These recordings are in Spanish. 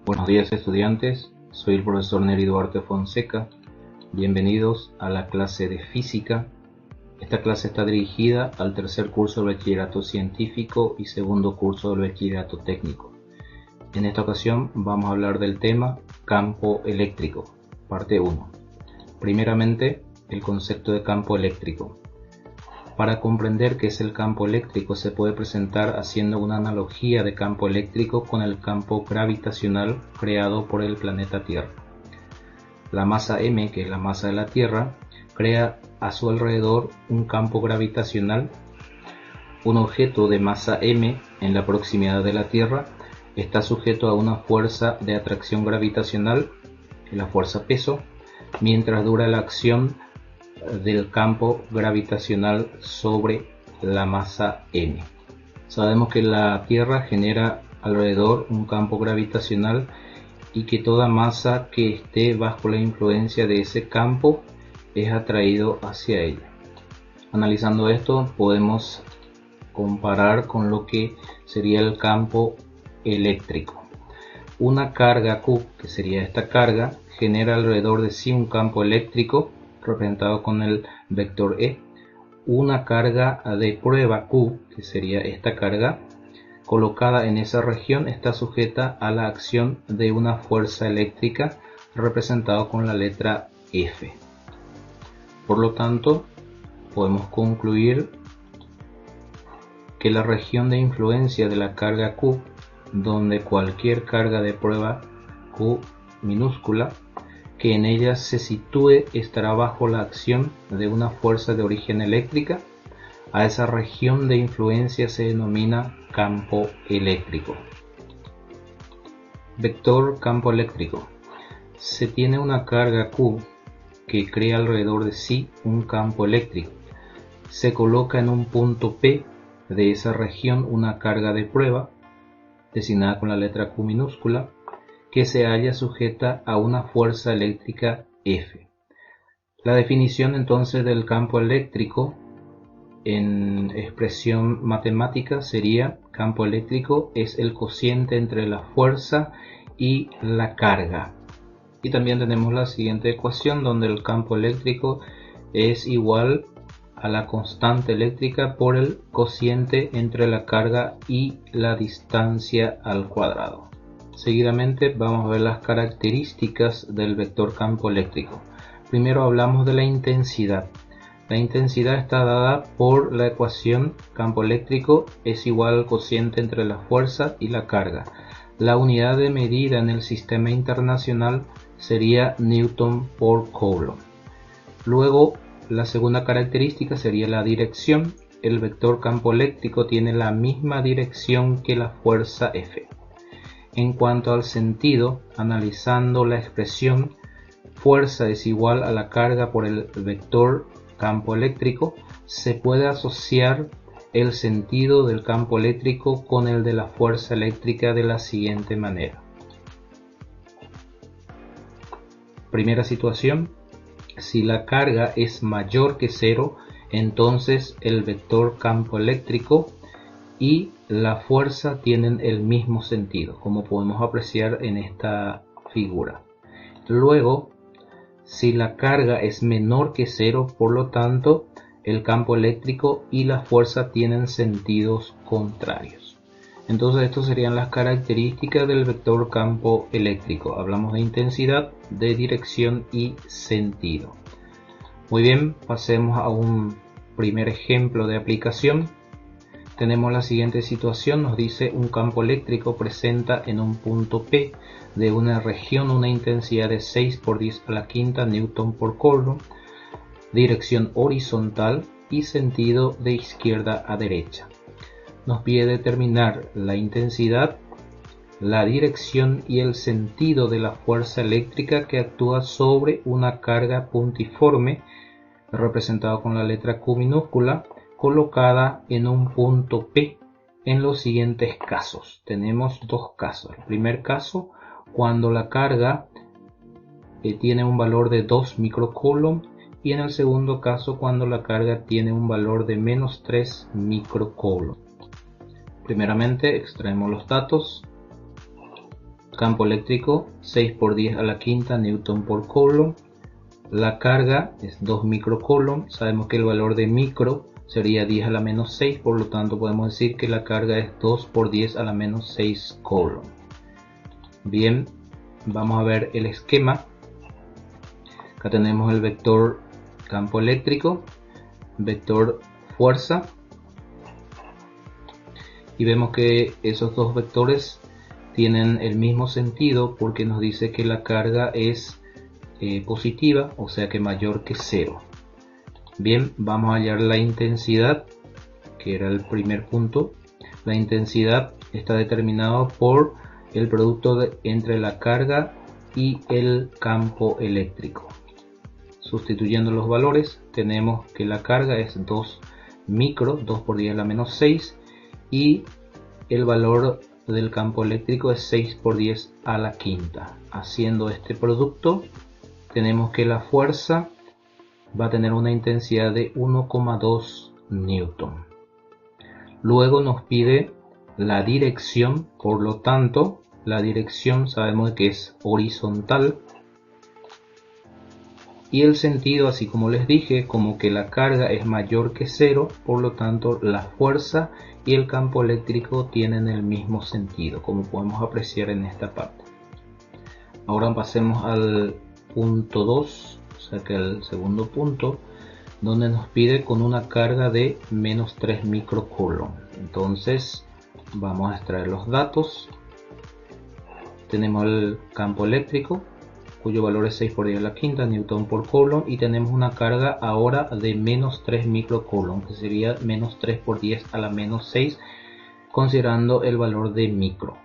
Buenos días estudiantes, soy el profesor Neri Duarte Fonseca. Bienvenidos a la clase de física. Esta clase está dirigida al tercer curso del bachillerato científico y segundo curso del bachillerato técnico. En esta ocasión vamos a hablar del tema campo eléctrico, parte 1. Primeramente, el concepto de campo eléctrico. Para comprender qué es el campo eléctrico se puede presentar haciendo una analogía de campo eléctrico con el campo gravitacional creado por el planeta Tierra. La masa m, que es la masa de la Tierra, crea a su alrededor un campo gravitacional. Un objeto de masa m en la proximidad de la Tierra está sujeto a una fuerza de atracción gravitacional, que es la fuerza peso, mientras dura la acción del campo gravitacional sobre la masa m. Sabemos que la Tierra genera alrededor un campo gravitacional y que toda masa que esté bajo la influencia de ese campo es atraído hacia ella. Analizando esto podemos comparar con lo que sería el campo eléctrico. Una carga Q, que sería esta carga, genera alrededor de sí un campo eléctrico representado con el vector E. Una carga de prueba Q, que sería esta carga, colocada en esa región está sujeta a la acción de una fuerza eléctrica representado con la letra F. Por lo tanto, podemos concluir que la región de influencia de la carga Q, donde cualquier carga de prueba Q minúscula que en ella se sitúe estará bajo la acción de una fuerza de origen eléctrica. A esa región de influencia se denomina campo eléctrico. Vector campo eléctrico. Se tiene una carga Q que crea alrededor de sí un campo eléctrico. Se coloca en un punto P de esa región una carga de prueba, designada con la letra Q minúscula, que se halla sujeta a una fuerza eléctrica F. La definición entonces del campo eléctrico en expresión matemática sería: campo eléctrico es el cociente entre la fuerza y la carga. Y también tenemos la siguiente ecuación donde el campo eléctrico es igual a la constante eléctrica por el cociente entre la carga y la distancia al cuadrado. Seguidamente vamos a ver las características del vector campo eléctrico. Primero hablamos de la intensidad. La intensidad está dada por la ecuación campo eléctrico es igual al cociente entre la fuerza y la carga. La unidad de medida en el sistema internacional sería Newton por Coulomb. Luego, la segunda característica sería la dirección. El vector campo eléctrico tiene la misma dirección que la fuerza F. En cuanto al sentido, analizando la expresión fuerza es igual a la carga por el vector campo eléctrico, se puede asociar el sentido del campo eléctrico con el de la fuerza eléctrica de la siguiente manera. Primera situación: si la carga es mayor que cero, entonces el vector campo eléctrico y la fuerza tienen el mismo sentido, como podemos apreciar en esta figura. Luego, si la carga es menor que cero, por lo tanto, el campo eléctrico y la fuerza tienen sentidos contrarios. Entonces, estas serían las características del vector campo eléctrico. Hablamos de intensidad, de dirección y sentido. Muy bien, pasemos a un primer ejemplo de aplicación. Tenemos la siguiente situación, nos dice un campo eléctrico presenta en un punto P de una región una intensidad de 6 por 10 a la quinta Newton por Coulomb, dirección horizontal y sentido de izquierda a derecha. Nos pide determinar la intensidad, la dirección y el sentido de la fuerza eléctrica que actúa sobre una carga puntiforme, representado con la letra Q minúscula, colocada en un punto P en los siguientes casos. Tenemos dos casos. El primer caso, cuando la carga tiene un valor de 2 microcoulomb, y en el segundo caso cuando la carga tiene un valor de menos 3 microcoulomb. Primeramente extraemos los datos. campo eléctrico 6 por 10 a la quinta newton por coulomb. La carga es 2 microcoulomb. Sabemos que el valor de micro sería 10 a la menos 6, por lo tanto podemos decir que la carga es 2 por 10 a la menos 6 coulomb. Bien, vamos a ver el esquema. Acá tenemos el vector campo eléctrico, vector fuerza, y vemos que esos dos vectores tienen el mismo sentido porque nos dice que la carga es positiva, o sea que mayor que 0. Bien, vamos a hallar la intensidad, que era el primer punto. La intensidad está determinada por el producto entre la carga y el campo eléctrico. Sustituyendo los valores, tenemos que la carga es 2 micro, 2 por 10 a la menos 6, y el valor del campo eléctrico es 6 por 10 a la quinta. Haciendo este producto, tenemos que la fuerza va a tener una intensidad de 1,2 newton. Luego nos pide la dirección, por lo tanto, la dirección sabemos que es horizontal. Y el sentido, así como les dije, como que la carga es mayor que 0, por lo tanto la fuerza y el campo eléctrico tienen el mismo sentido, como podemos apreciar en esta parte. Ahora pasemos al punto 2, o sea que el segundo punto, donde nos pide con una carga de menos 3 microcoulomb. Entonces vamos a extraer los datos. Tenemos el campo eléctrico, cuyo valor es 6 por 10 a la quinta newton por coulomb, y tenemos una carga ahora de menos 3 microcoulomb, que sería menos 3 por 10 a la menos 6, considerando el valor de micro.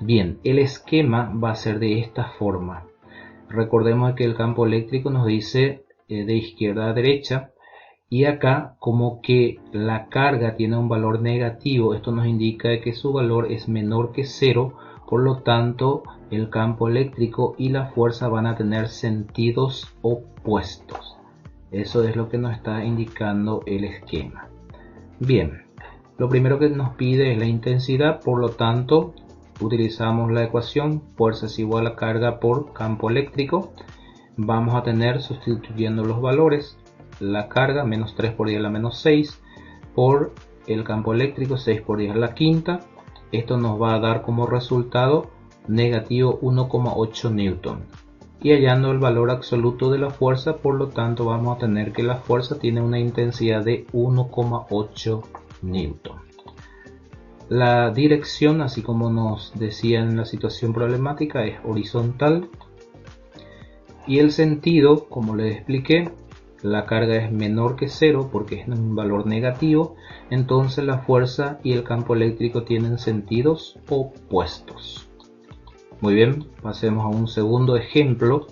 Bien, el esquema va a ser de esta forma. Recordemos que el campo eléctrico nos dice de izquierda a derecha, y acá como que la carga tiene un valor negativo, esto nos indica que su valor es menor que 0, por lo tanto el campo eléctrico y la fuerza van a tener sentidos opuestos. Eso es lo que nos está indicando el esquema. Bien, lo primero que nos pide es la intensidad, por lo tanto utilizamos la ecuación fuerza es igual a carga por campo eléctrico. Vamos a tener, sustituyendo los valores, la carga menos 3 por 10 a la menos 6 por el campo eléctrico 6 por 10 a la quinta. Esto nos va a dar como resultado negativo 1,8 newton. Y hallando el valor absoluto de la fuerza, por lo tanto vamos a tener que la fuerza tiene una intensidad de 1,8 newton. La dirección, así como nos decía en la situación problemática, es horizontal. Y el sentido, como les expliqué, la carga es menor que 0 porque es un valor negativo, entonces la fuerza y el campo eléctrico tienen sentidos opuestos. Muy bien, pasemos a un segundo ejemplo.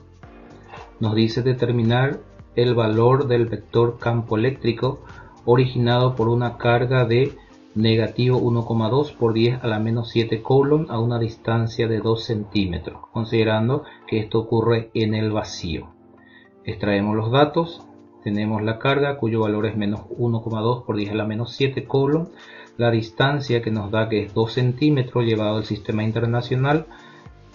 Nos dice determinar el valor del vector campo eléctrico originado por una carga de negativo 1,2 por 10 a la menos 7 coulomb a una distancia de 2 centímetros, considerando que esto ocurre en el vacío. Extraemos los datos. Tenemos la carga cuyo valor es menos 1,2 por 10 a la menos 7 coulomb, la distancia que nos da que es 2 centímetros llevado al sistema internacional,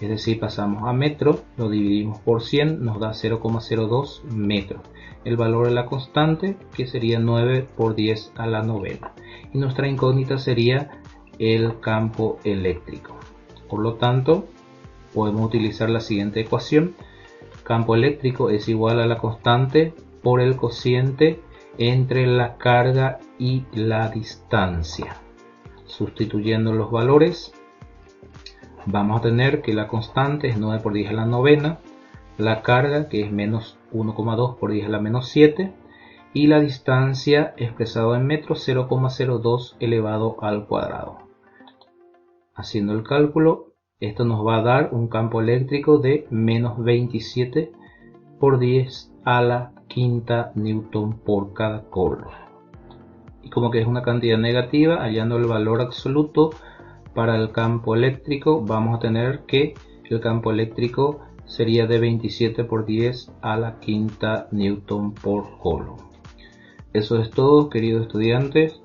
es decir, pasamos a metro, lo dividimos por 100, nos da 0,02 metros. El valor de la constante, que sería 9 por 10 a la novena. Y nuestra incógnita sería el campo eléctrico. Por lo tanto, podemos utilizar la siguiente ecuación. Campo eléctrico es igual a la constante por el cociente entre la carga y la distancia. Sustituyendo los valores, vamos a tener que la constante es 9 por 10 a la novena, la carga que es menos 1,2 por 10 a la menos 7 y la distancia expresado en metros 0,02 elevado al cuadrado. Haciendo el cálculo, esto nos va a dar un campo eléctrico de menos 27 por 10 a la quinta newton por cada coulomb. Y como que es una cantidad negativa, hallando el valor absoluto para el campo eléctrico, vamos a tener que el campo eléctrico sería de 27 por 10 a la quinta newton por coulomb. Eso es todo, queridos estudiantes.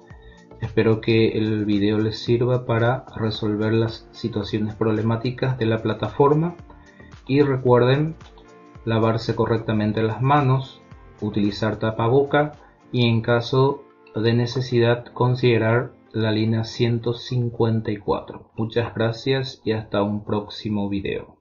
Espero que el video les sirva para resolver las situaciones problemáticas de la plataforma y recuerden lavarse correctamente las manos, utilizar tapaboca y en caso de necesidad considerar la línea 154. Muchas gracias y hasta un próximo video.